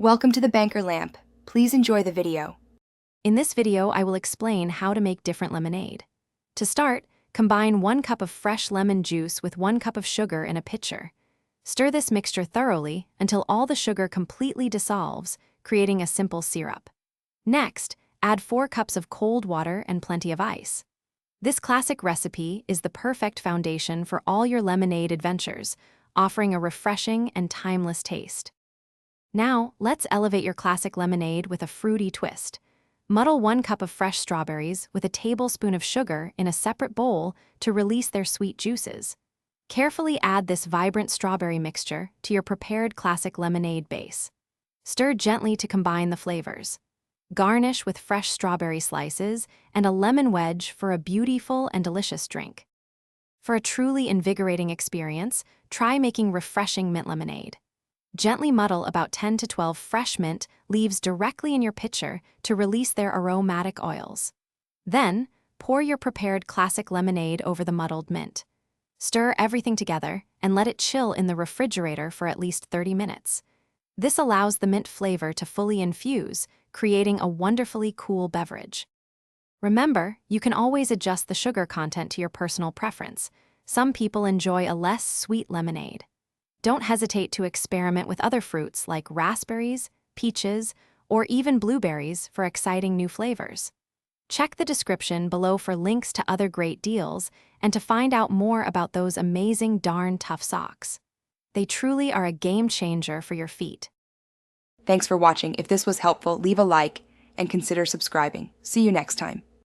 Welcome to the Banker Lamp. Please enjoy the video. In this video, I will explain how to make different lemonade. To start, combine 1 cup of fresh lemon juice with 1 cup of sugar in a pitcher. Stir this mixture thoroughly until all the sugar completely dissolves, creating a simple syrup. Next, add 4 cups of cold water and plenty of ice. This classic recipe is the perfect foundation for all your lemonade adventures, offering a refreshing and timeless taste. Now, let's elevate your classic lemonade with a fruity twist. Muddle 1 cup of fresh strawberries with a tablespoon of sugar in a separate bowl to release their sweet juices. Carefully add this vibrant strawberry mixture to your prepared classic lemonade base. Stir gently to combine the flavors. Garnish with fresh strawberry slices and a lemon wedge for a beautiful and delicious drink. For a truly invigorating experience, try making refreshing mint lemonade. Gently muddle about 10 to 12 fresh mint leaves directly in your pitcher to release their aromatic oils. Then, pour your prepared classic lemonade over the muddled mint. Stir everything together and let it chill in the refrigerator for at least 30 minutes. This allows the mint flavor to fully infuse, creating a wonderfully cool beverage. Remember, you can always adjust the sugar content to your personal preference. Some people enjoy a less sweet lemonade. Don't hesitate to experiment with other fruits like raspberries, peaches, or even blueberries for exciting new flavors. Check the description below for links to other great deals and to find out more about those amazing darn tough socks. They truly are a game changer for your feet. Thanks for watching. If this was helpful, leave a like and consider subscribing. See you next time.